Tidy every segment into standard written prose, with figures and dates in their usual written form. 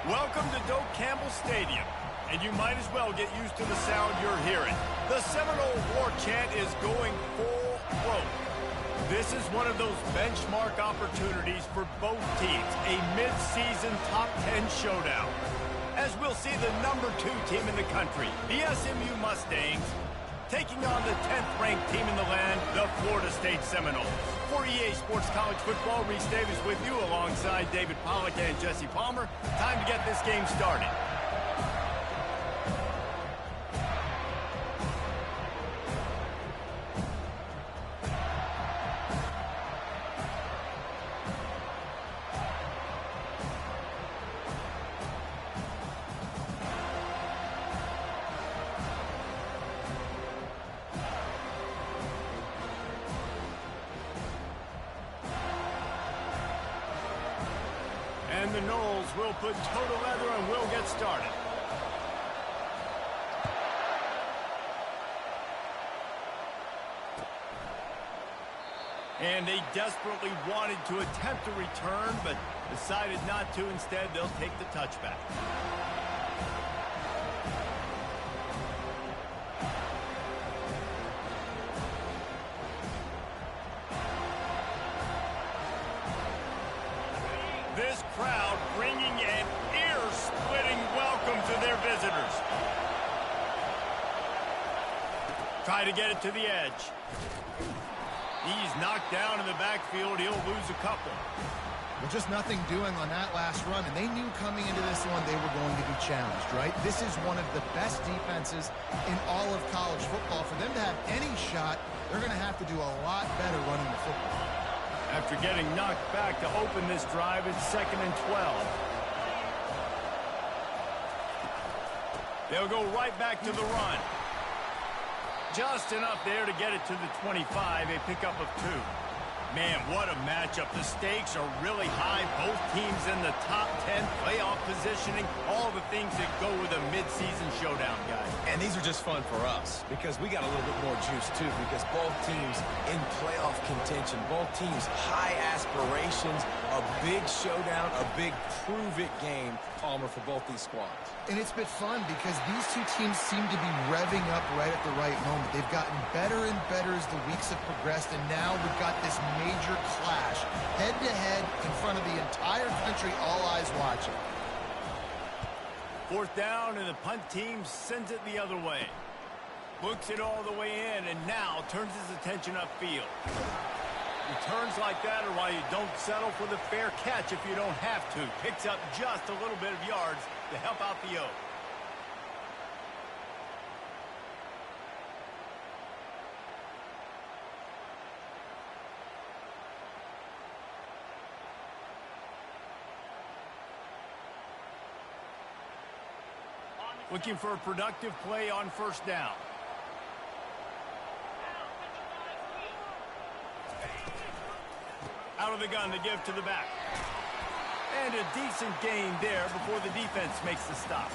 Welcome to Doak Campbell Stadium, and you might as well get used to the sound you're hearing. The Seminole War Chant is going full throat. This is one of those benchmark opportunities for both teams, a mid-season top 10 showdown. As we'll see the number 2 team in the country, the SMU Mustangs, taking on the 10th-ranked team in the land, the Florida State Seminoles. For EA Sports College Football, Reese Davis with you alongside David Pollack and Jesse Palmer. Time to get this game started. And the Noles will put total leather and we'll get started. And they desperately wanted to attempt a return, but decided not to. Instead, they'll take the touchback. This crowd bringing an ear-splitting welcome to their visitors. Try to get it to the edge. He's knocked down in the backfield. He'll lose a couple. Well, just nothing doing on that last run, and they knew coming into this one they were going to be challenged, right? This is one of the best defenses in all of college football. For them to have any shot, they're going to have to do a lot better running the football. After getting knocked back to open this drive, it's 2nd and 12. They'll go right back to the run. Just enough there to get it to the 25, a pickup of 2. Man, what a matchup. The stakes are really high. Both teams in the top 10, playoff positioning, all the things that go with a midseason showdown, guys. And these are just fun for us because we got a little bit more juice, too, because both teams in playoff contention, both teams high aspirations, a big showdown, a big prove-it game, Palmer, for both these squads. And it's been fun because these two teams seem to be revving up right at the right moment. They've gotten better and better as the weeks have progressed, and now we've got this major clash, head-to-head in front of the entire country, all eyes watching. 4th down, and the punt team sends it the other way. Looks it all the way in, and now turns his attention upfield. Returns like that are why you don't settle for the fair catch if you don't have to. Picks up just a little bit of yards to help out the Oak. Looking for a productive play on 1st down. Out of the gun to give to the back. And a decent gain there before the defense makes the stop.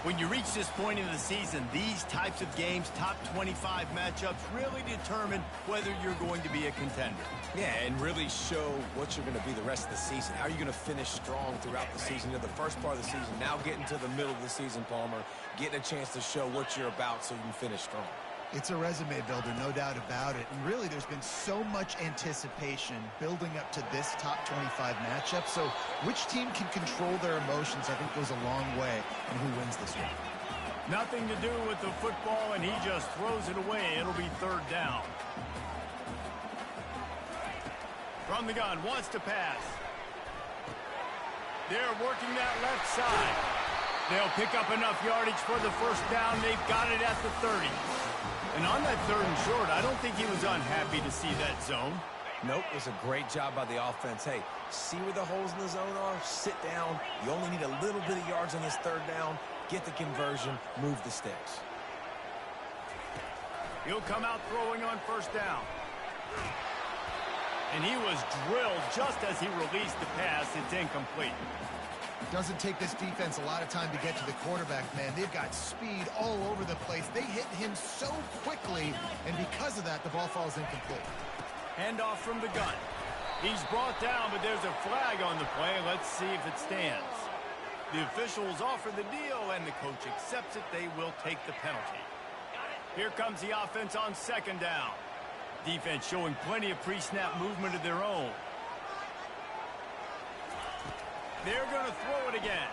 When you reach this point in the season, these types of games, top 25 matchups, really determine whether you're going to be a contender. Yeah, and really show what you're going to be the rest of the season. How are you going to finish strong throughout the season? You know, the first part of the season, now getting to the middle of the season, Palmer, getting a chance to show what you're about so you can finish strong. It's a resume builder, no doubt about it. And really, there's been so much anticipation building up to this top 25 matchup. So which team can control their emotions, I think, goes a long way in who wins this one. Nothing to do with the football, and he just throws it away. It'll be 3rd down. From the gun, wants to pass. They're working that left side. They'll pick up enough yardage for the 1st down. They've got it at the 30. And on that 3rd and short, I don't think he was unhappy to see that zone. Nope, it was a great job by the offense. Hey, see where the holes in the zone are? Sit down. You only need a little bit of yards on this 3rd down. Get the conversion, move the sticks. He'll come out throwing on 1st down. And he was drilled just as he released the pass. It's incomplete. Doesn't take this defense a lot of time to get to the quarterback, man. They've got speed all over the place. They hit him so quickly, and because of that, the ball falls incomplete. Handoff from the gun. He's brought down, but there's a flag on the play. Let's see if it stands. The officials offer the deal, and the coach accepts it. They will take the penalty. Here comes the offense on second down. Defense showing plenty of pre-snap movement of their own. They're going to throw it again.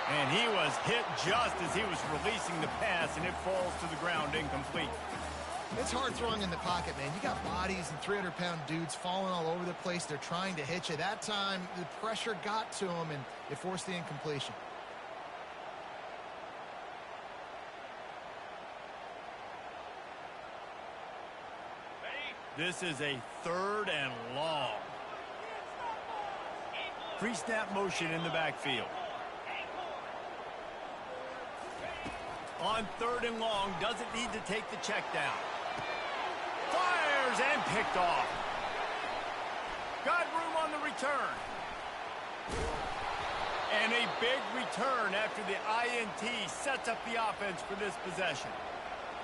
And he was hit just as he was releasing the pass, and it falls to the ground incomplete. It's hard throwing in the pocket, man. You got bodies and 300-pound dudes falling all over the place. They're trying to hit you. That time, the pressure got to him, and it forced the incompletion. This is a 3rd and long. Pre-snap motion in the backfield. On 3rd and long, doesn't need to take the check down. Fires and picked off. Got room on the return. And a big return after the INT sets up the offense for this possession.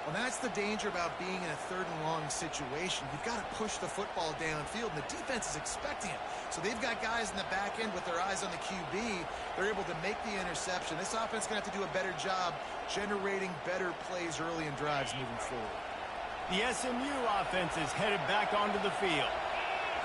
Well, that's the danger about being in a 3rd and long situation. You've got to push the football downfield, and the defense is expecting it. So they've got guys in the back end with their eyes on the QB. They're able to make the interception. This offense is going to have to do a better job generating better plays early in drives moving forward. The SMU offense is headed back onto the field.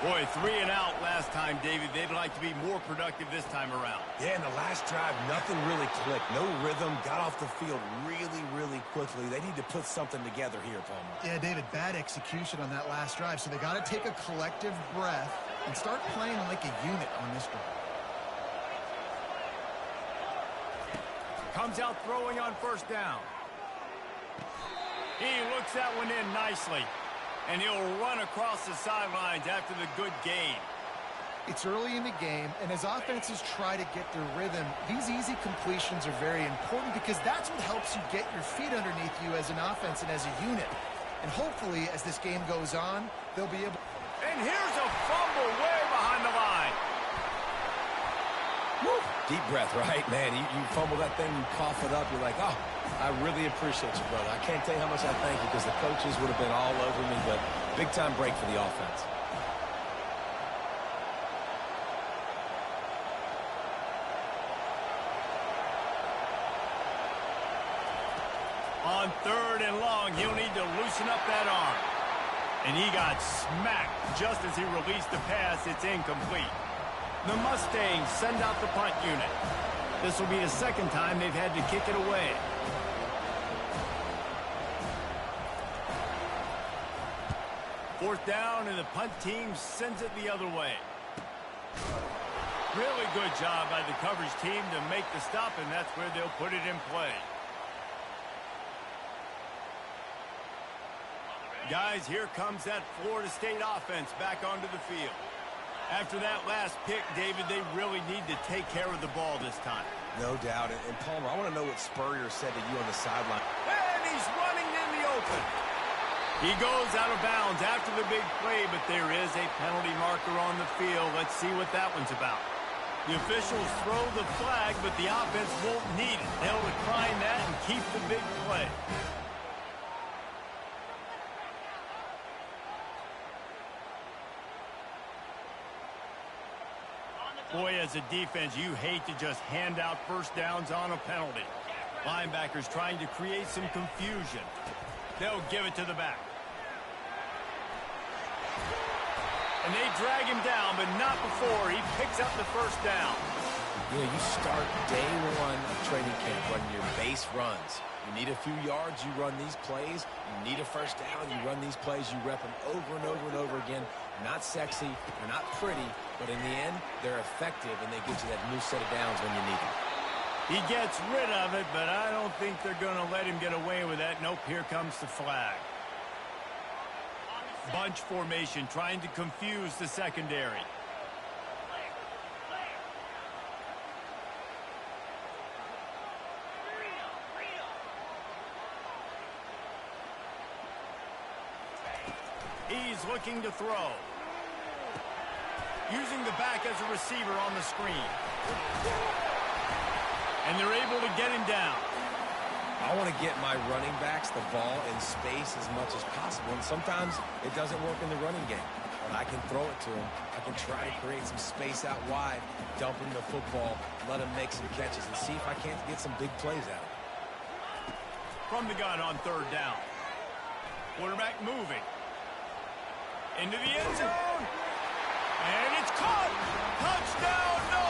Boy, 3 and out last time, David. They'd like to be more productive this time around. Yeah, in the last drive, nothing really clicked. No rhythm, got off the field really quickly. They need to put something together here, Palmer. Yeah, David, bad execution on that last drive. So they got to take a collective breath and start playing like a unit on this drive. Comes out throwing on 1st down. He looks that one in nicely. And he'll run across the sidelines after the good gain. It's early in the game, and as offenses try to get their rhythm, these easy completions are very important because that's what helps you get your feet underneath you as an offense and as a unit. And hopefully, as this game goes on, they'll be able... And here's a fumble way behind the line. Woo! Deep breath, right? Man, you fumble that thing, you cough it up, you're like, oh, I really appreciate you, brother. I can't tell you how much I thank you because the coaches would have been all over me, but big-time break for the offense. On 3rd and long, he'll need to loosen up that arm. And he got smacked just as he released the pass. It's incomplete. The Mustangs send out the punt unit. This will be the 2nd time they've had to kick it away. Fourth down, and the punt team sends it the other way. Really good job by the coverage team to make the stop, and that's where they'll put it in play. Guys, here comes that Florida State offense back onto the field. After that last pick, David, they really need to take care of the ball this time. No doubt. And Palmer, I want to know what Spurrier said to you on the sideline. And he's running in the open. He goes out of bounds after the big play, but there is a penalty marker on the field. Let's see what that one's about. The officials throw the flag, but the offense won't need it. They'll decline that and keep the big play. Boy, as a defense, you hate to just hand out 1st downs on a penalty. Linebackers trying to create some confusion. They'll give it to the back. And they drag him down, but not before he picks up the 1st down. You know, you start day 1 of training camp running your base runs. You need a few yards, you run these plays. You need a 1st down, you run these plays. You rep them over and over and over again. Not sexy, they're not pretty, but in the end, they're effective, and they get you that new set of downs when you need them. He gets rid of it, but I don't think they're going to let him get away with that. Nope, here comes the flag. Bunch formation, trying to confuse the secondary. He's looking to throw. Using the back as a receiver on the screen. And they're able to get him down. I want to get my running backs the ball in space as much as possible, and sometimes it doesn't work in the running game. when I can throw it to him, I can try to create some space out wide, dump him the football, let him make some catches, and see if I can't get some big plays out of it. From the gun on third down. Quarterback moving. Into the end zone. And it's caught. Touchdown, no.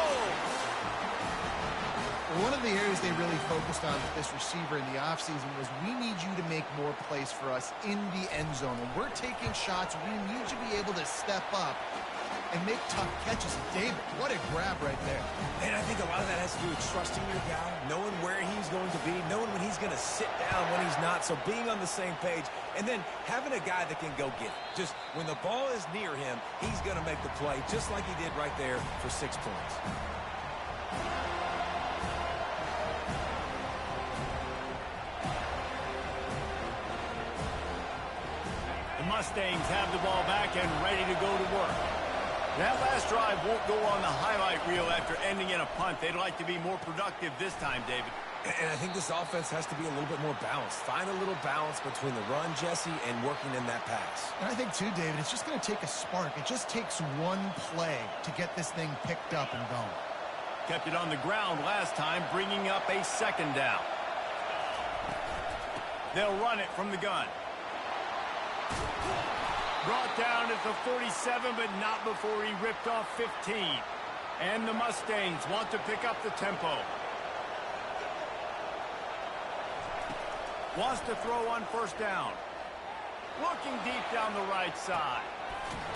One of the areas they really focused on with this receiver in the offseason was we need you to make more plays for us in the end zone. When we're taking shots, we need you to be able to step up and make tough catches. David, what a grab right there. And I think a lot of that has to do with trusting your guy, knowing where he's going to be, knowing when he's going to sit down, when he's not, so being on the same page, and then having a guy that can go get it. Just when the ball is near him, he's going to make the play, just like he did right there for 6 points. The Mustangs have the ball back and ready to go to work. That last drive won't go on the highlight reel after ending in a punt. They'd like to be more productive this time, David. And I think this offense has to be a little bit more balanced. Find a little balance between the run, Jesse, and working in that pass. And I think, too, David, it's just going to take a spark. It just takes one play to get this thing picked up and going. Kept it on the ground last time, bringing up a second down. They'll run it from the gun. Brought down at the 47, but not before he ripped off 15. And the Mustangs want to pick up the tempo. Wants to throw on first down. Looking deep down the right side.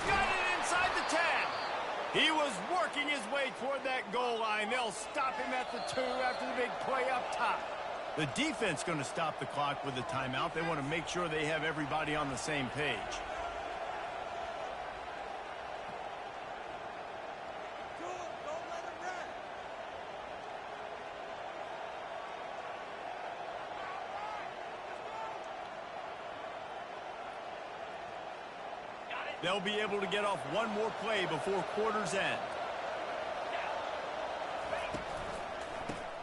Got it inside the 10. He was working his way toward that goal line. They'll stop him at the 2 after the big play up top. The defense going to stop the clock with the timeout. They want to make sure they have everybody on the same page. They'll be able to get off one more play before quarter's end.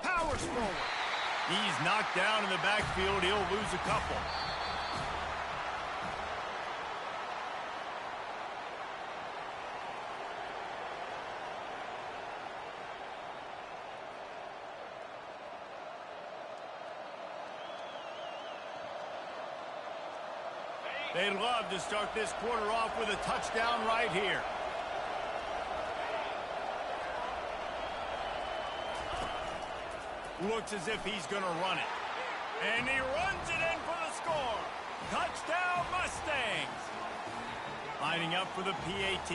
Powers forward. He's knocked down in the backfield. He'll lose a couple. They'd love to start this quarter off with a touchdown right here. Looks as if he's going to run it. And he runs it in for the score. Touchdown, Mustangs. Lining up for the PAT.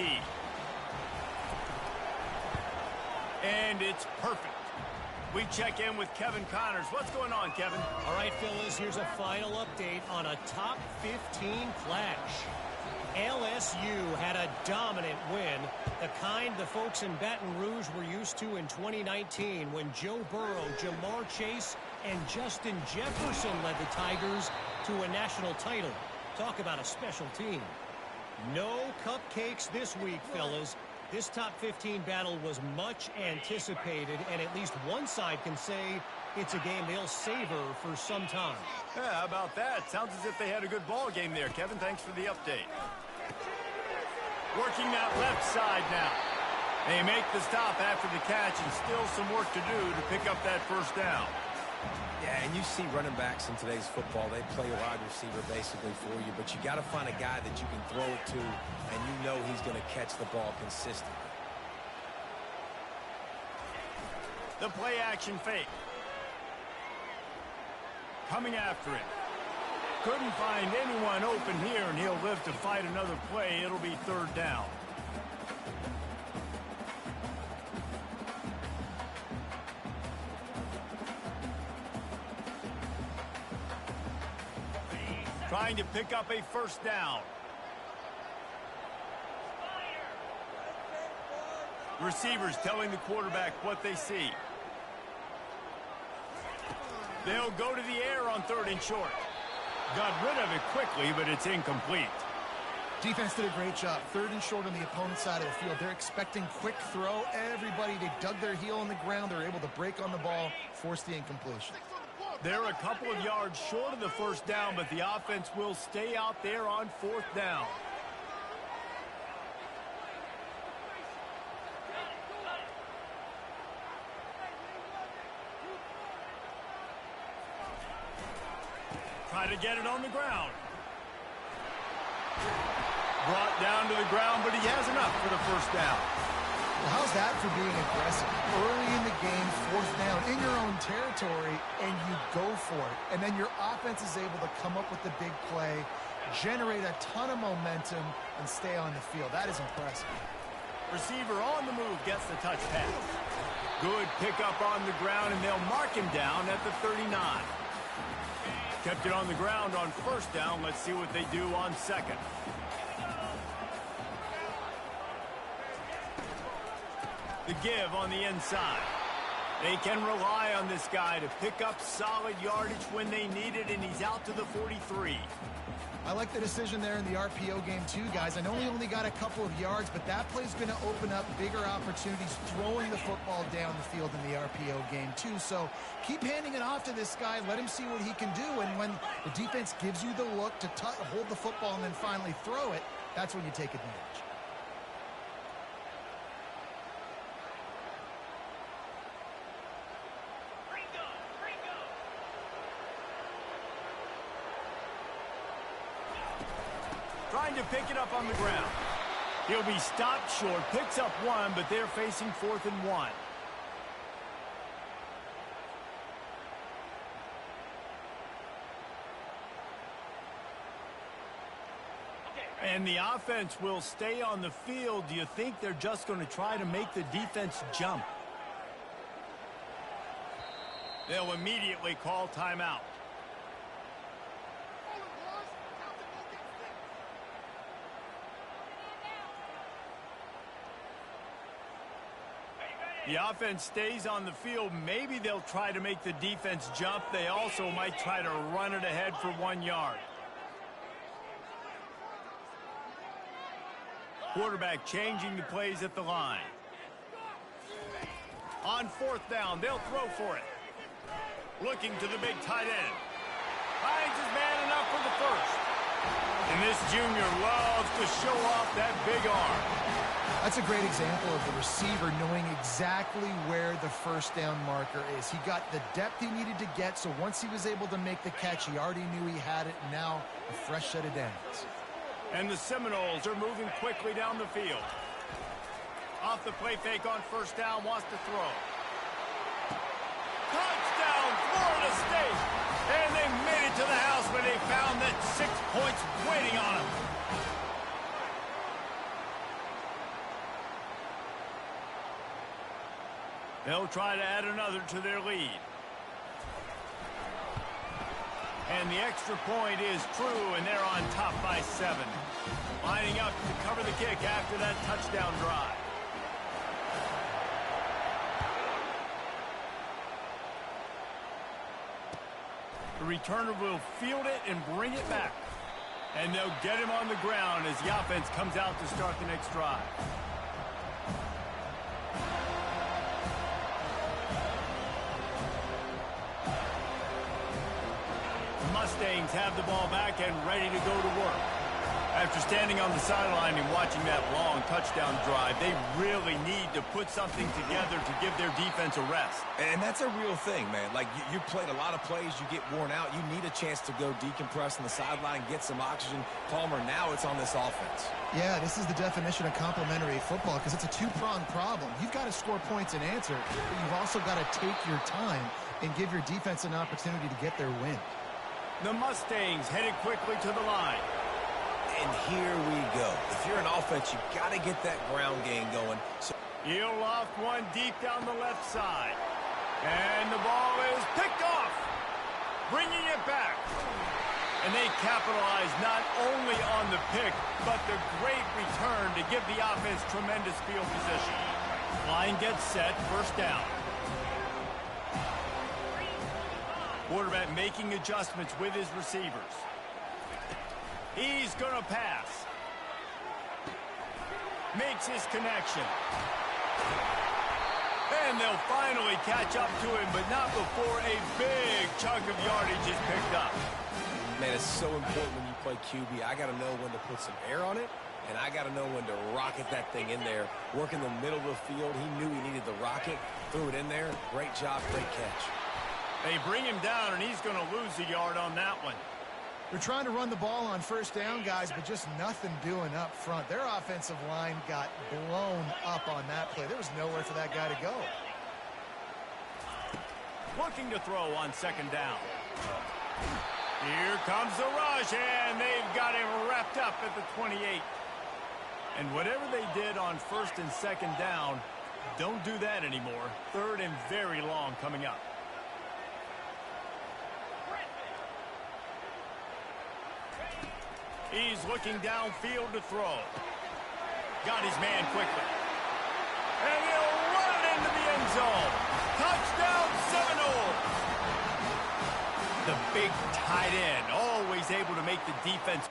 And it's perfect. We check in with Kevin Connors. What's going on, Kevin? All right, fellas, here's a final update on a top 15 clash. LSU had a dominant win, the kind the folks in Baton Rouge were used to in 2019 when Joe Burrow, Jamar Chase, and Justin Jefferson led the Tigers to a national title. Talk about a special team. No cupcakes this week, fellas. This top 15 battle was much anticipated, and at least one side can say it's a game they'll savor for some time. Yeah, how about that? Sounds as if they had a good ball game there, Kevin. Thanks for the update. Working that left side now. They make the stop after the catch, and still some work to do to pick up that first down. Yeah, and you see running backs in today's football, they play a wide receiver basically for you, but you got to find a guy that you can throw it to, and you know he's going to catch the ball consistently. The play action fake. Coming after it. Couldn't find anyone open here, and he'll live to fight another play. It'll be third down. Trying to pick up a first down. Receivers telling the quarterback what they see. They'll go to the air on third and short. Got rid of it quickly, but it's incomplete. Defense did a great job. Third and short on the opponent's side of the field. They're expecting quick throw. Everybody, they dug their heel on the ground. They're able to break on the ball, force the incompletion. They're a couple of yards short of the first down, but the offense will stay out there on fourth down. try to get it on the ground. Brought down to the ground, but he has enough for the first down. Well, how's that for being aggressive? Early in the game, fourth down, in your own territory, and you go for it. And then your offense is able to come up with the big play, generate a ton of momentum, and stay on the field. That is impressive. Receiver on the move gets the touch pass. Good pickup on the ground, and they'll mark him down at the 39. Kept it on the ground on first down. Let's see what they do on second. The give on the inside. They can rely on this guy to pick up solid yardage when they need it, and he's out to the 43. I like the decision there in the RPO game too, guys. I know he only got a couple of yards, but that play's going to open up bigger opportunities throwing the football down the field in the RPO game too. So keep handing it off to this guy. Let him see what he can do. And when the defense gives you the look to hold the football and then finally throw it, that's when you take advantage. Trying to pick it up on the ground. He'll be stopped short, picks up one, but they're facing 4th and 1. And the offense will stay on the field. Do you think they're just going to try to make the defense jump? They'll immediately call timeout. The offense stays on the field. Maybe they'll try to make the defense jump. They also might try to run it ahead for 1 yard. Quarterback changing the plays at the line. On 4th down, they'll throw for it. Looking to the big tight end. Finds his man enough for the first. And this junior loves to show off that big arm. That's a great example of the receiver knowing exactly where the first down marker is. He got the depth he needed to get, so once he was able to make the catch, he already knew he had it. Now a fresh set of downs. And the Seminoles are moving quickly down the field. Off the play fake on first down, wants to throw. Touchdown, Florida State! And they made it to the house when they found that 6 points waiting on them. They'll try to add another to their lead. And the extra point is true, and they're on top by 7. Lining up to cover the kick after that touchdown drive. The returner will field it and bring it back. And they'll get him on the ground as the offense comes out to start the next drive. Mustangs have the ball back and ready to go to work. After standing on the sideline and watching that long touchdown drive, they really need to put something together to give their defense a rest. And that's a real thing, man. Like, you played a lot of plays, you get worn out, you need a chance to go decompress on the sideline, get some oxygen. Palmer, now it's on this offense. Yeah, this is the definition of complementary football because it's a two-pronged problem. You've got to score points and answer, but you've also got to take your time and give your defense an opportunity to get their win. The Mustangs headed quickly to the line. And here we go. If you're an offense, you've got to get that ground game going. So he'll loft one deep down the left side. And the ball is picked off. Bringing it back. And they capitalize not only on the pick, but the great return to give the offense tremendous field position. Line gets set, first down. Quarterback making adjustments with his receivers. He's going to pass. Makes his connection. And they'll finally catch up to him, but not before a big chunk of yardage is picked up. Man, it's so important when you play QB. I got to know when to put some air on it, and I got to know when to rocket that thing in there. Work in the middle of the field. He knew he needed the rocket. Threw it in there. Great job, great catch. They bring him down, and he's going to lose a yard on that one. They're trying to run the ball on first down, guys, but just nothing doing up front. Their offensive line got blown up on that play. There was nowhere for that guy to go. Looking to throw on second down. Here comes the rush, and they've got him wrapped up at the 28. And whatever they did on first and second down, don't do that anymore. Third and very long coming up. He's looking downfield to throw. Got his man quickly. And he'll run it into the end zone. Touchdown Seminoles. The big tight end, always able to make the defense.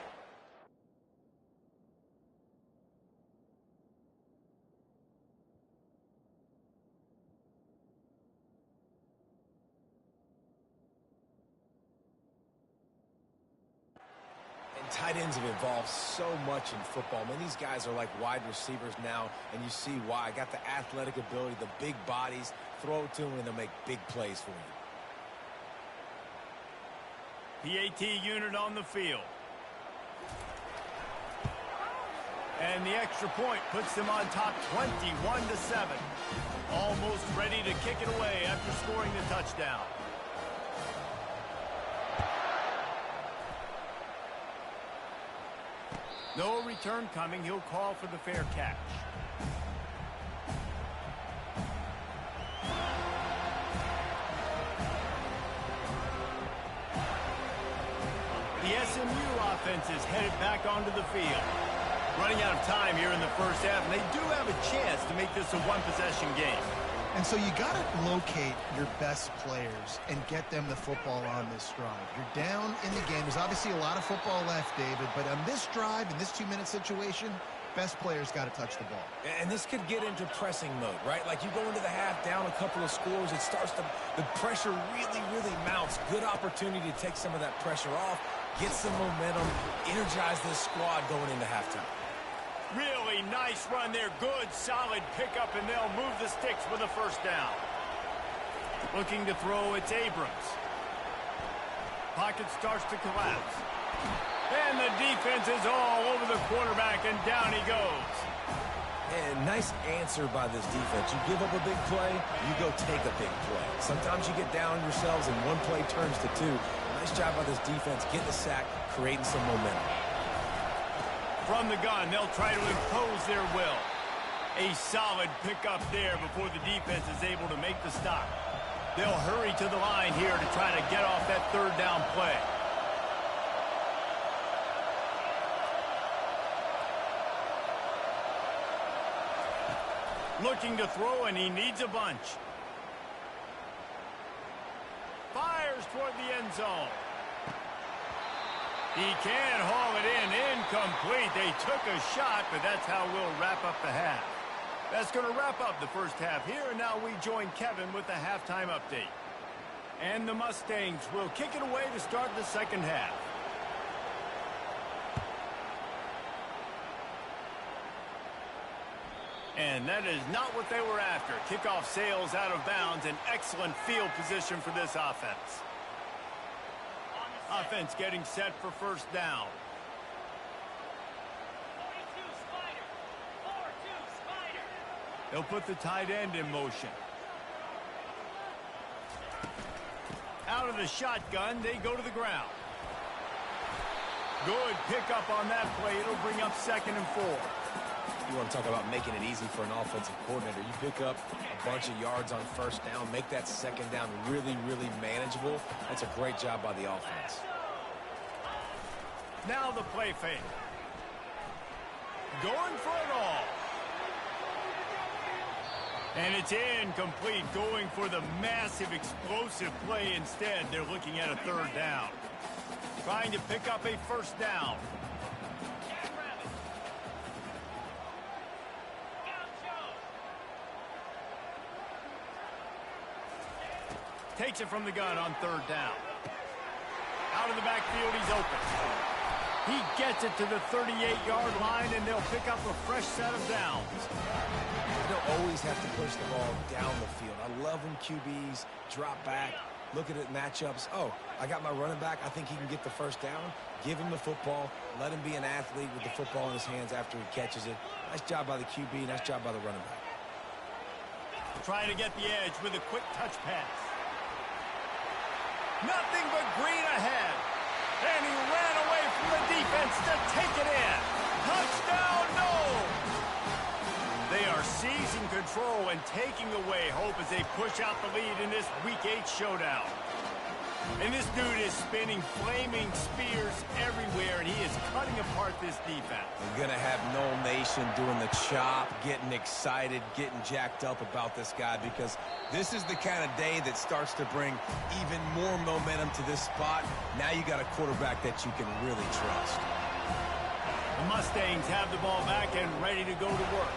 Tight ends have evolved so much in football. Man, these guys are like wide receivers now, and you see why. Got the athletic ability, the big bodies. Throw it to them, and they'll make big plays for you. PAT unit on the field. And the extra point puts them on top 21-7. Almost ready to kick it away after scoring the touchdown. No return coming. He'll call for the fair catch. The SMU offense is headed back onto the field. Running out of time here in the first half, and they do have a chance to make this a one-possession game. And so you got to locate your best players and get them the football on this drive. You're down in the game. There's obviously a lot of football left, David, but on this drive, in this 2-minute situation, best players got to touch the ball. And this could get into pressing mode, right? Like you go into the half down a couple of scores, it starts to, the pressure really, really mounts. Good opportunity to take some of that pressure off, get some momentum, energize this squad going into halftime. Really nice run there. Good, solid pickup, and they'll move the sticks with a first down. Looking to throw, it's Abrams. Pocket starts to collapse. And the defense is all over the quarterback, and down he goes. And nice answer by this defense. You give up a big play, you go take a big play. Sometimes you get down yourselves, and one play turns to two. Nice job by this defense, getting the sack, creating some momentum. From the gun, they'll try to impose their will. A solid pickup there before the defense is able to make the stop. They'll hurry to the line here to try to get off that third down play. Looking to throw, and he needs a bunch. Fires toward the end zone. He can haul it in. Incomplete. They took a shot, but that's how we'll wrap up the half. That's going to wrap up the first half here, and now we join Kevin with the halftime update. And the Mustangs will kick it away to start the second half. And that is not what they were after. Kickoff sails out of bounds. An excellent field position for this offense. Offense getting set for first down. 42 Spider. 4-2 Spider. They'll put the tight end in motion. Out of the shotgun, they go to the ground. Good pickup on that play. It'll bring up 2nd and 4. You want to talk about making it easy for an offensive coordinator. You pick up a bunch of yards on first down, make that second down really, really manageable. That's a great job by the offense. Now the play fake. Going for it all. And it's incomplete. Going for the massive, explosive play instead. They're looking at a third down. Trying to pick up a first down. Takes it from the gun on third down. Out of the backfield, he's open. He gets it to the 38-yard line, and they'll pick up a fresh set of downs. You don't always have to push the ball down the field. I love when QBs drop back, looking at matchups. Oh, I got my running back. I think he can get the first down. Give him the football. Let him be an athlete with the football in his hands after he catches it. Nice job by the QB. Nice job by the running back. Trying to get the edge with a quick touch pass. Nothing but green ahead. And he ran away from the defense to take it in. Touchdown, no! They are seizing control and taking away hope as they push out the lead in this Week 8 showdown. And this dude is spinning flaming spears everywhere, and he is cutting apart this defense. We're going to have Noel Nation doing the chop, getting excited, getting jacked up about this guy, because this is the kind of day that starts to bring even more momentum to this spot. Now you got a quarterback that you can really trust. The Mustangs have the ball back and ready to go to work.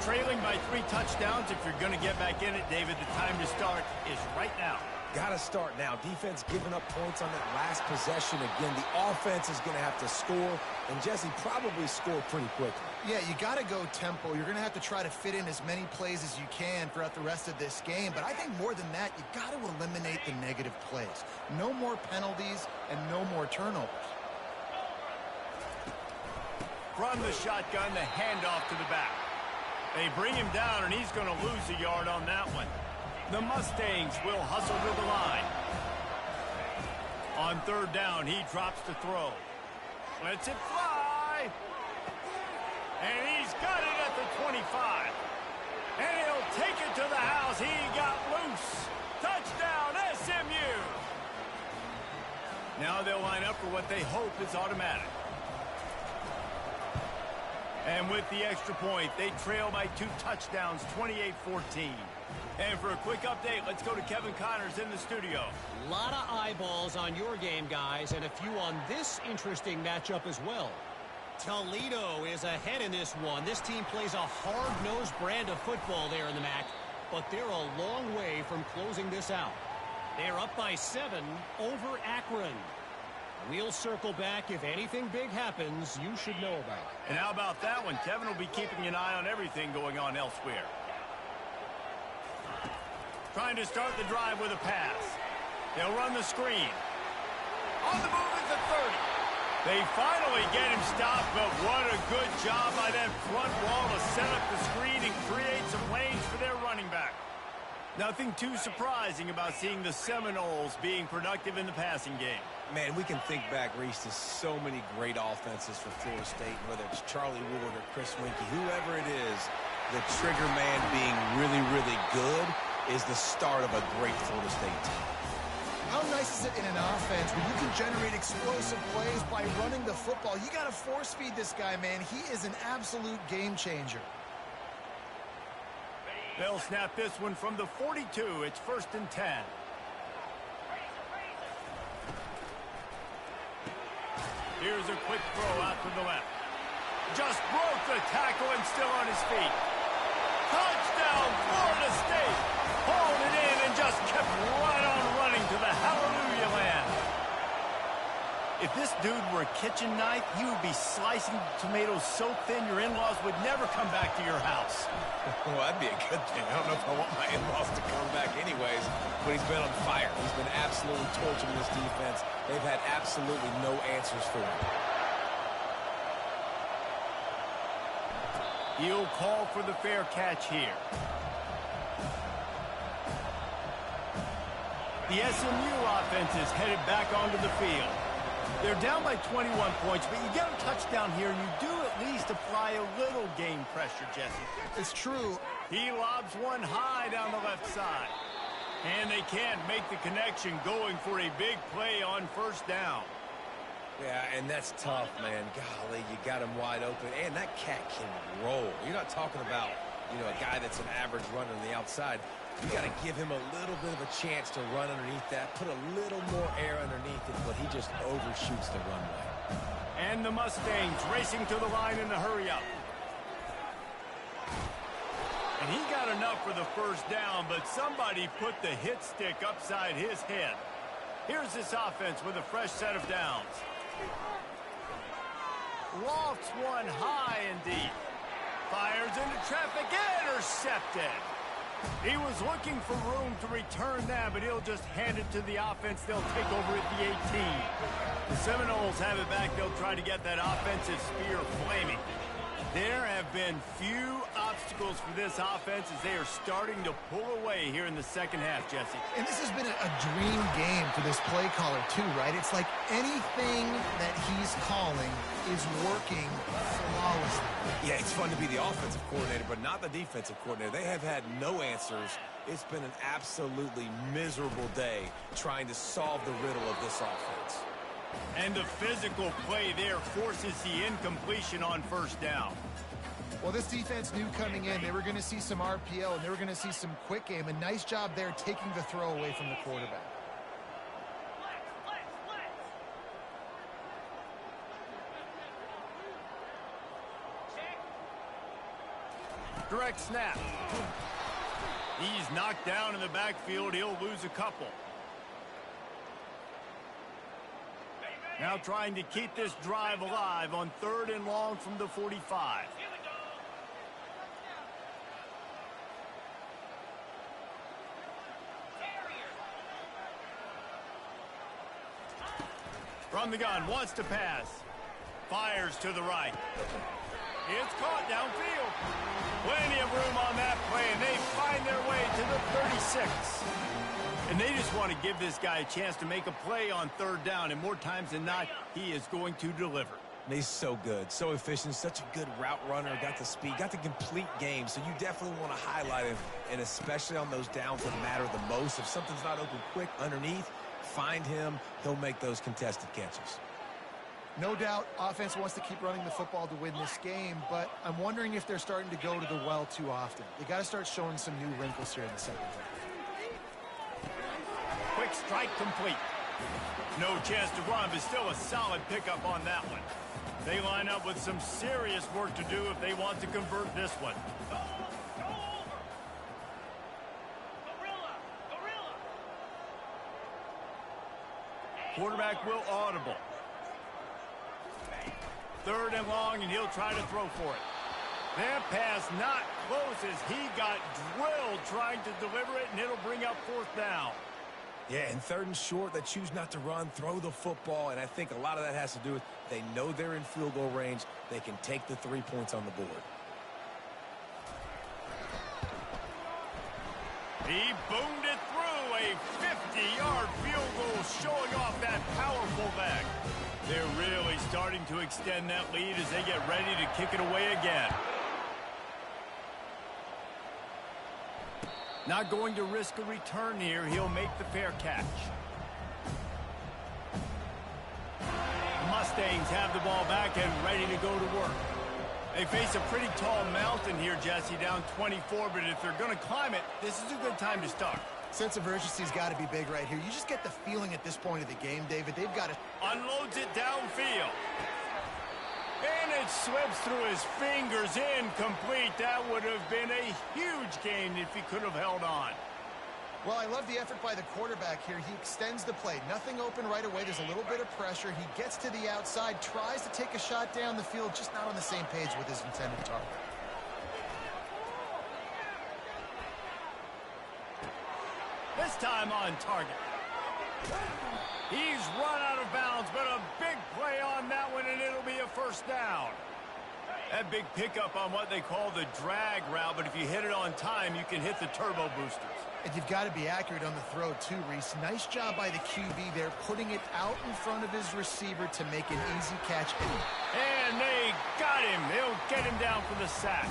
Trailing by 3 touchdowns. If you're going to get back in it, David, the time to start is right now. Got to start now. Defense giving up points on that last possession. Again, the offense is going to have to score, and Jesse probably score pretty quickly. Yeah, you got to go tempo. You're going to have to try to fit in as many plays as you can throughout the rest of this game. But I think more than that, you got to eliminate the negative plays. No more penalties and no more turnovers. From the shotgun, the handoff to the back. They bring him down, and he's going to lose a yard on that one. The Mustangs will hustle to the line. On 3rd down, he drops to throw. Lets it fly. And he's got it at the 25. And he'll take it to the house. He got loose. Touchdown, SMU. Now they'll line up for what they hope is automatic. And with the extra point, they trail by 2 touchdowns, 28-14. And for a quick update, let's go to Kevin Connors in the studio. A lot of eyeballs on your game, guys, and a few on this interesting matchup as well. Toledo is ahead in this one. This team plays a hard-nosed brand of football there in the MAC, but they're a long way from closing this out. They're up by 7 over Akron. We'll circle back. If anything big happens, you should know about it. And how about that one? Kevin will be keeping an eye on everything going on elsewhere. Trying to start the drive with a pass. They'll run the screen. On the move is the 30. They finally get him stopped, but what a good job by that front wall to set up the screen and create some lanes for their running back. Nothing too surprising about seeing the Seminoles being productive in the passing game. Man, we can think back, Reese, to so many great offenses for Florida State, whether it's Charlie Ward or Chris Winkie, whoever it is, the trigger man being really, really good is the start of a great Florida State team. How nice is it in an offense when you can generate explosive plays by running the football? You got to force feed this guy, man. He is an absolute game changer. They'll snap this one from the 42. It's 1st and 10. Here's a quick throw out to the left. Just broke the tackle and still on his feet. Touchdown, Florida State. Hauled it in and just kept right on running to the hallelujah land. If this dude were a kitchen knife, he would be slicing tomatoes so thin your in-laws would never come back to your house. Well, that'd be a good thing. I don't know if I want my in-laws to come back anyways, but he's been on fire. He's been absolutely torching this defense. They've had absolutely no answers for him. He'll call for the fair catch here. The SMU offense is headed back onto the field. They're down by 21 points, but you get a touchdown here, and you do at least apply a little game pressure, Jesse. It's true. He lobs one high down the left side. And they can't make the connection, going for a big play on 1st down. Yeah, and that's tough, man. Golly, you got him wide open. And that cat can roll. You're not talking about, a guy that's an average runner on the outside. You got to give him a little bit of a chance to run underneath that, put a little more air underneath it, but he just overshoots the runway. And the Mustangs racing to the line in the hurry-up. And he got enough for the 1st down, but somebody put the hit stick upside his head. Here's this offense with a fresh set of downs. Lofts one high and deep. Fires into traffic, intercepted. He was looking for room to return that, but he'll just hand it to the offense. They'll take over at the 18. The Seminoles have it back. They'll try to get that offensive spear flaming. There have been few obstacles for this offense as they are starting to pull away here in the second half, Jesse. And this has been a dream game for this play caller too, right? It's like anything that he's calling is working flawlessly. Yeah, it's fun to be the offensive coordinator, but not the defensive coordinator. They have had no answers. It's been an absolutely miserable day trying to solve the riddle of this offense. And the physical play there forces the incompletion on first down. Well, this defense knew coming in they were going to see some RPO and they were going to see some quick game. A nice job there taking the throw away from the quarterback. Direct snap. He's knocked down in the backfield. He'll lose a couple. Now trying to keep this drive alive on 3rd and long from the 45. From the gun, wants to pass. Fires to the right. It's caught downfield. Plenty of room on that play, and they find their way to the 36. And they just want to give this guy a chance to make a play on 3rd down, and more times than not, he is going to deliver. And he's so good, so efficient, such a good route runner, got the speed, got the complete game, so you definitely want to highlight him, and especially on those downs that matter the most. If something's not open quick underneath, find him. He'll make those contested catches. No doubt, offense wants to keep running the football to win this game, but I'm wondering if they're starting to go to the well too often. They got to start showing some new wrinkles here in the second half. Quick strike complete. No chance to run, but still a solid pickup on that one. They line up with some serious work to do if they want to convert this one. Go over. Gorilla. Quarterback will audible. 3rd and long, and he'll try to throw for it. That pass not close as he got drilled trying to deliver it, and it'll bring up 4th down. Yeah, and 3rd and short, they choose not to run, throw the football, and I think a lot of that has to do with they know they're in field goal range. They can take the 3 points on the board. He boomed it through a 50-yard field goal, showing off that powerful back. They're really starting to extend that lead as they get ready to kick it away again. Not going to risk a return here. He'll make the fair catch. The Mustangs have the ball back and ready to go to work. They face a pretty tall mountain here, Jesse, down 24, but if they're going to climb it, this is a good time to start. Sense of urgency's got to be big right here. You just get the feeling at this point of the game, David, they've got to... Unloads it downfield. And it slips through his fingers, incomplete. That would have been a huge gain if he could have held on. Well, I love the effort by the quarterback here. He extends the play. Nothing open right away. There's a little bit of pressure. He gets to the outside, tries to take a shot down the field, just not on the same page with his intended target. This time on target. He's run out of bounds, but a big play on that one, and it'll be a 1st down. That big pickup on what they call the drag route, but if you hit it on time, you can hit the turbo boosters. And you've got to be accurate on the throw, too, Reese. Nice job by the QB there, putting it out in front of his receiver to make an easy catch. And they got him. They'll get him down for the sack.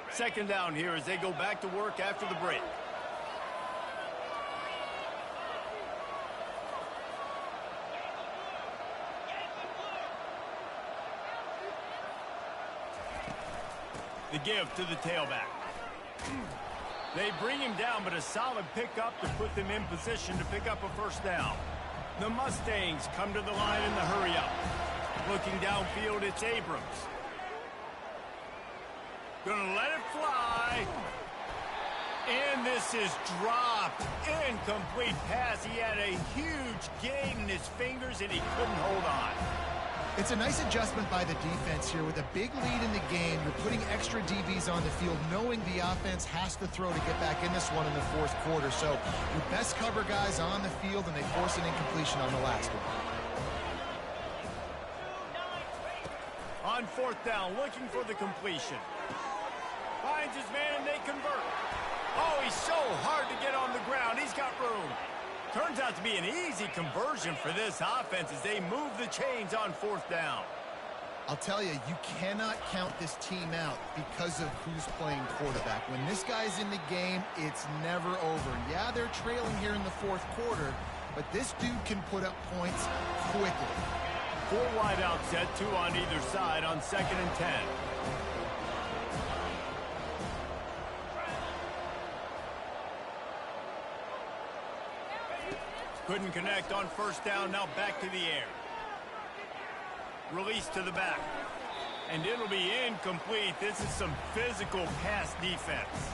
Second down here as they go back to work after the break. The give to the tailback. They bring him down, but a solid pickup to put them in position to pick up a 1st down. The Mustangs come to the line in the hurry-up. Looking downfield, it's Abrams. Gonna let it fly. And this is dropped. Incomplete pass. He had a huge gain in his fingers, and he couldn't hold on. It's a nice adjustment by the defense here. With a big lead in the game, you're putting extra DBs on the field, knowing the offense has to throw to get back in this one in the fourth quarter. So your best cover guys on the field, and they force an incompletion on the last one. On fourth down, looking for the completion. Finds his man, and they convert. Oh, he's so hard to get on the ground. He's got room. Turns out to be an easy conversion for this offense as they move the chains on fourth down. I'll tell you, you cannot count this team out because of who's playing quarterback. When this guy's in the game, it's never over. Yeah, they're trailing here in the fourth quarter, but this dude can put up points quickly. 4 wide out set, 2 on either side on 2nd and 10. Couldn't connect on first down, now back to the air. Release to the back. And it'll be incomplete. This is some physical pass defense.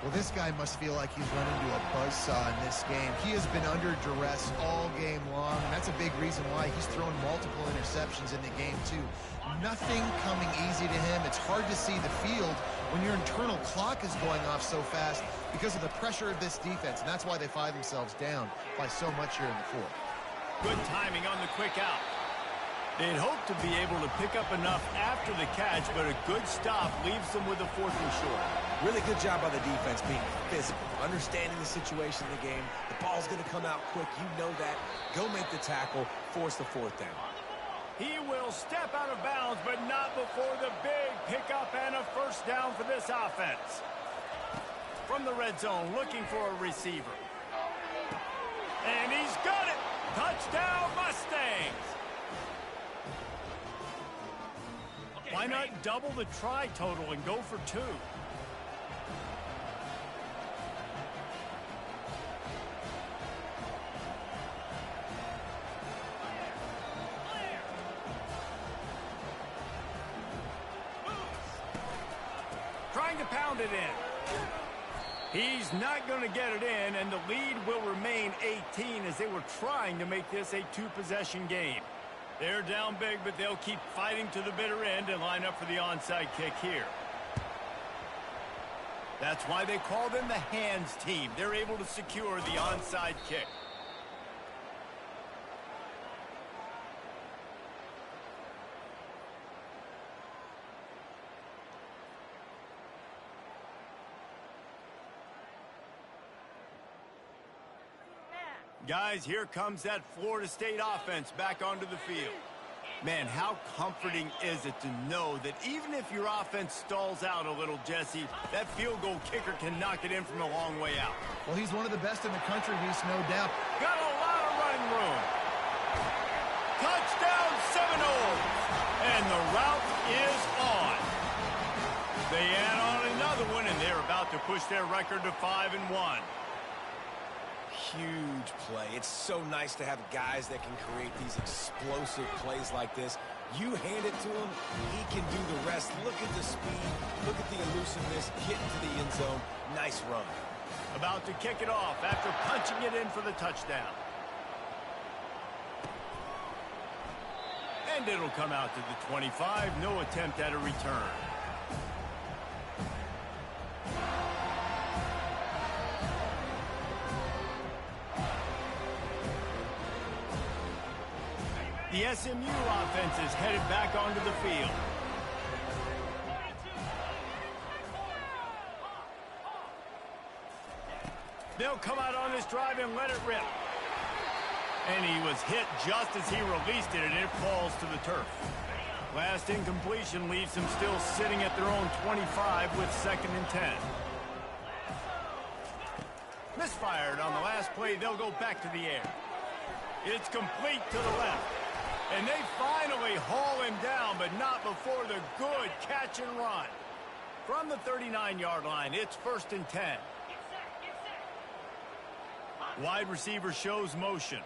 Well, this guy must feel like he's run into a buzzsaw in this game. He has been under duress all game long, and that's a big reason why he's thrown multiple interceptions in the game, too. Nothing coming easy to him. It's hard to see the field when your internal clock is going off so fast because of the pressure of this defense, and that's why they find themselves down by so much here in the fourth. Good timing on the quick out. They'd hoped to be able to pick up enough after the catch, but a good stop leaves them with a 4th and short. Really good job by the defense being physical, understanding the situation in the game. The ball's going to come out quick. You know that. Go make the tackle, force the 4th down. He will step out of bounds, but not before the big pickup and a first down for this offense. From the red zone, looking for a receiver. And he's got it! Touchdown, Mustangs! Why not double the try total and go for 2? Trying to pound it in. He's not going to get it in, and the lead will remain 18 as they were trying to make this a 2-possession game. They're down big, but they'll keep fighting to the bitter end and line up for the onside kick here. That's why they call them the hands team. They're able to secure the onside kick. Guys, here comes that Florida State offense back onto the field. Man, how comforting is it to know that even if your offense stalls out a little, Jesse, that field goal kicker can knock it in from a long way out. Well, he's one of the best in the country, Reese, no doubt. Got a lot of running room. Touchdown, Seminoles! And the route is on. They add on another one, and they're about to push their record to 5-1. Huge play. It's so nice to have guys that can create these explosive plays like this. You hand it to him, he can do the rest. Look at the speed, look at the elusiveness, get into the end zone. Nice run. About to kick it off after punching it in for the touchdown. And it'll come out to the 25. No attempt at a return. The SMU offense is headed back onto the field. They'll come out on this drive and let it rip. And he was hit just as he released it, and it falls to the turf. Last incompletion leaves them still sitting at their own 25 with 2nd and 10. Misfired on the last play. They'll go back to the air. It's complete to the left. And they finally haul him down, but not before the good catch and run. From the 39-yard line, it's 1st and 10. Wide receiver shows motion.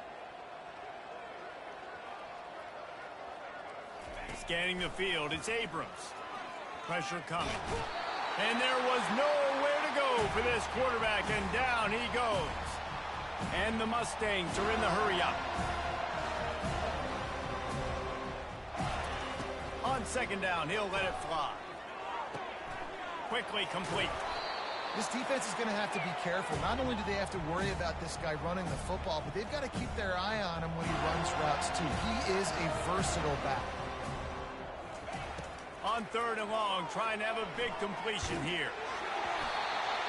Scanning the field, it's Abrams. Pressure coming. And there was nowhere to go for this quarterback, and down he goes. And the Mustangs are in the hurry-up. On second down, he'll let it fly. Quickly complete. This defense is going to have to be careful. Not only do they have to worry about this guy running the football, but they've got to keep their eye on him when he runs routes, too. He is a versatile back. On third and long, trying to have a big completion here.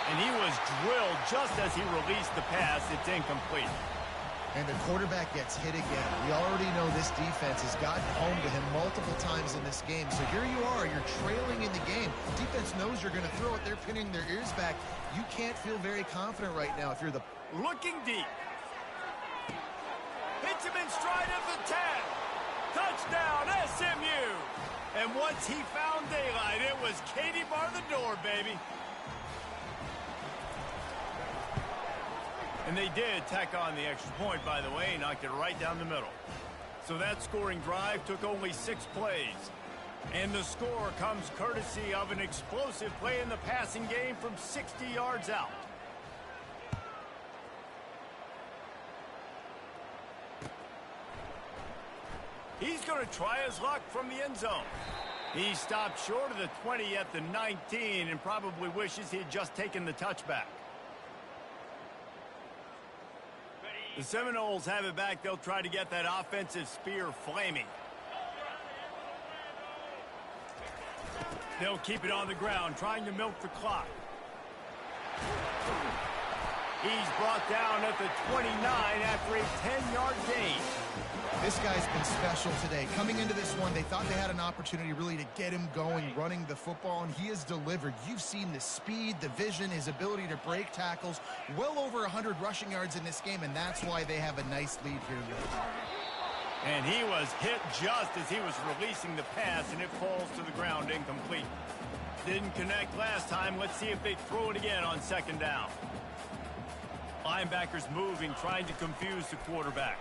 And he was drilled just as he released the pass. It's incomplete. And the quarterback gets hit again. We already know this defense has gotten home to him multiple times in this game. So here you are, you're trailing in the game. Defense knows you're going to throw it. They're pinning their ears back. You can't feel very confident right now if you're the... Looking deep. Hits him in stride at the 10. Touchdown, SMU. And once he found daylight, it was Katie bar the door, baby. And they did tack on the extra point, by the way, knocked it right down the middle. So that scoring drive took only 6 plays. And the score comes courtesy of an explosive play in the passing game from 60 yards out. He's going to try his luck from the end zone. He stopped short of the 20 at the 19 and probably wishes he had just taken the touchback. The Seminoles have it back. They'll try to get that offensive spear flaming. They'll keep it on the ground, trying to milk the clock. He's brought down at the 29 after a 10-yard gain. This guy's been special today. Coming into this one, they thought they had an opportunity really to get him going, running the football, and he has delivered. You've seen the speed, the vision, his ability to break tackles. Well over 100 rushing yards in this game, and that's why they have a nice lead here late. And he was hit just as he was releasing the pass, and it falls to the ground incomplete. Didn't connect last time. Let's see if they throw it again on second down. Linebackers moving, trying to confuse the quarterback.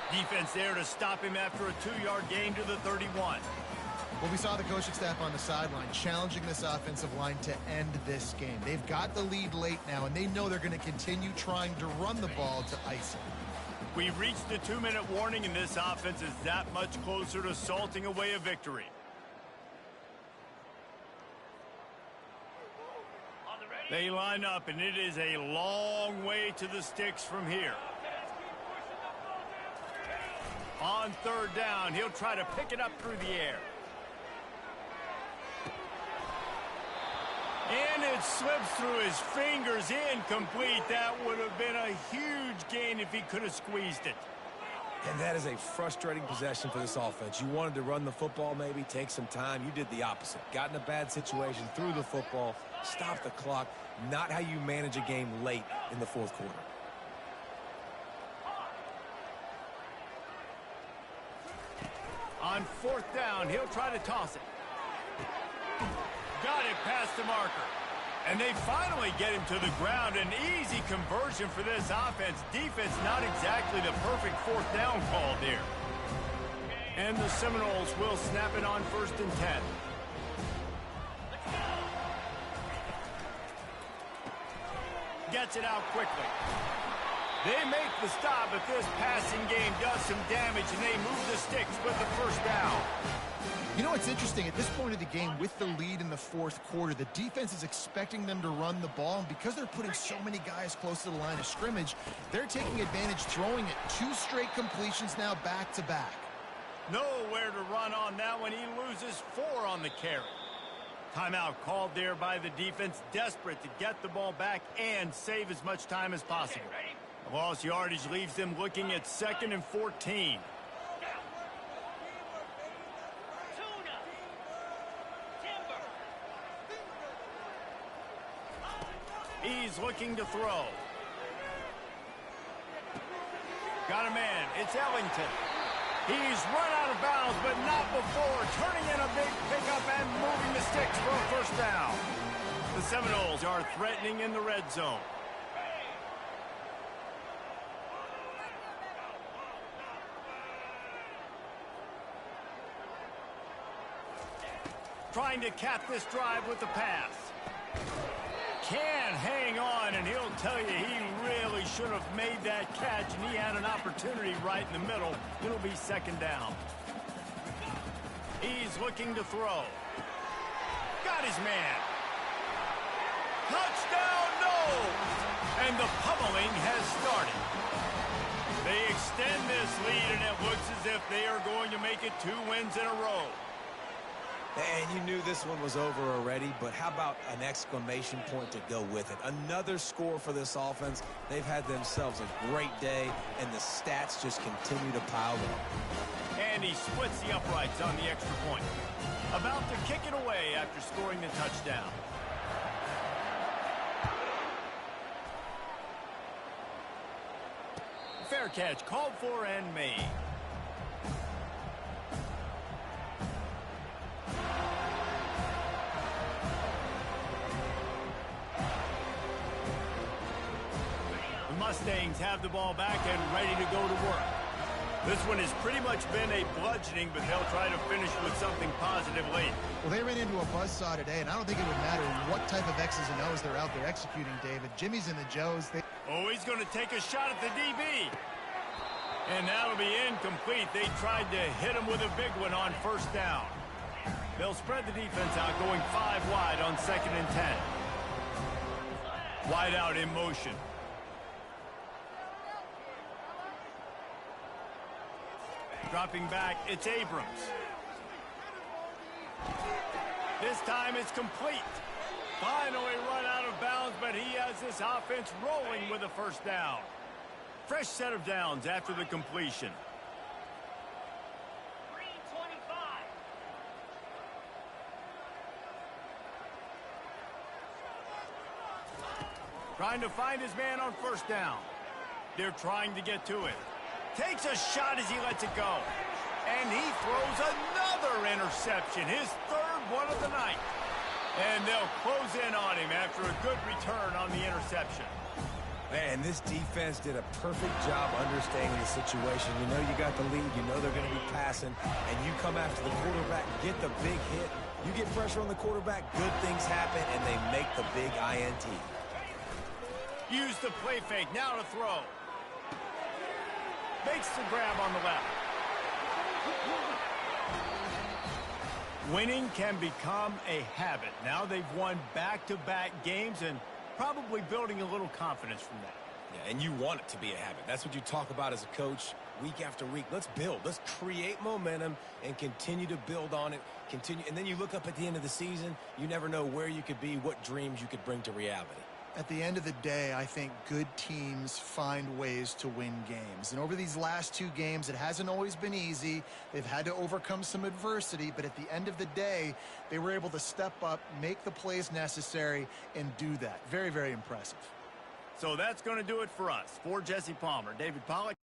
Defense there to stop him after a 2-yard gain to the 31. Well, we saw the coaching staff on the sideline challenging this offensive line to end this game. They've got the lead late now, and they know they're going to continue trying to run the ball to ice it. We reached the 2-minute warning, and this offense is that much closer to salting away a victory. They line up, and it is a long way to the sticks from here. On third down, he'll try to pick it up through the air. And it slips through his fingers, incomplete. That would have been a huge gain if he could have squeezed it. And that is a frustrating possession for this offense. You wanted to run the football, maybe take some time. You did the opposite. Got in a bad situation, threw the football, stopped the clock. Not how you manage a game late in the fourth quarter. On fourth down, he'll try to toss it. Got it past the marker. And they finally get him to the ground. An easy conversion for this offense. Defense not exactly the perfect fourth down call there. And the Seminoles will snap it on 1st and 10. Gets it out quickly. They make the stop, but this passing game does some damage, and they move the sticks with the first down. You know, it's interesting. At this point of the game, with the lead in the fourth quarter, the defense is expecting them to run the ball, and because they're putting so many guys close to the line of scrimmage, they're taking advantage, throwing it. 2 straight completions now back-to-back. Nowhere to run on that one. He loses 4 on the carry. Timeout called there by the defense, desperate to get the ball back and save as much time as possible. The lost yardage leaves them looking at 2nd and 14. He's looking to throw. Got a man. It's Ellington. He's run out of bounds, but not before turning in a big pickup and moving the sticks for a first down. The Seminoles are threatening in the red zone. trying to cap this drive with the pass. Can hang on, and he'll tell you he really should have made that catch, and he had an opportunity right in the middle. It'll be second down. He's looking to throw. Got his man. Touchdown, no! And the pummeling has started. They extend this lead, and it looks as if they are going to make it 2 wins in a row. And you knew this one was over already, but how about an exclamation point to go with it? Another score for this offense. They've had themselves a great day, and the stats just continue to pile up. And he splits the uprights on the extra point. About to kick it away after scoring the touchdown. Fair catch called for and made. The Mustangs have the ball back and ready to go to work. This one has pretty much been a bludgeoning, but they'll try to finish with something positive late. Well, they ran into a buzzsaw today, and I don't think it would matter what type of X's and O's they're out there executing, David. Jimmy's and the Joes. Oh, he's going to take a shot at the DB. And that'll be incomplete. They tried to hit him with a big one on first down. They'll spread the defense out, going 5 wide on 2nd and 10. Wide out in motion. Dropping back, it's Abrams. This time it's complete. Finally run out of bounds, but he has this offense rolling with a first down. Fresh set of downs after the completion. 325. Trying to find his man on first down. They're trying to get to it. Takes a shot as he lets it go. And he throws another interception, his 3rd one of the night. And they'll close in on him after a good return on the interception. Man, this defense did a perfect job understanding the situation. You know you got the lead. You know they're going to be passing. And you come after the quarterback, get the big hit. You get pressure on the quarterback, good things happen, and they make the big INT. Use the play fake. Now to throw. Makes the grab on the left. Winning can become a habit. Now they've won back-to-back games and probably building a little confidence from that. Yeah, and you want it to be a habit. That's what you talk about as a coach week after week. Let's build. Let's create momentum and continue to build on it. Continue, and then you look up at the end of the season, you never know where you could be, what dreams you could bring to reality. At the end of the day, I think good teams find ways to win games. And over these last 2 games, it hasn't always been easy. They've had to overcome some adversity, but at the end of the day, they were able to step up, make the plays necessary, and do that. Very, very impressive. So that's going to do it for us. For Jesse Palmer, David Pollack.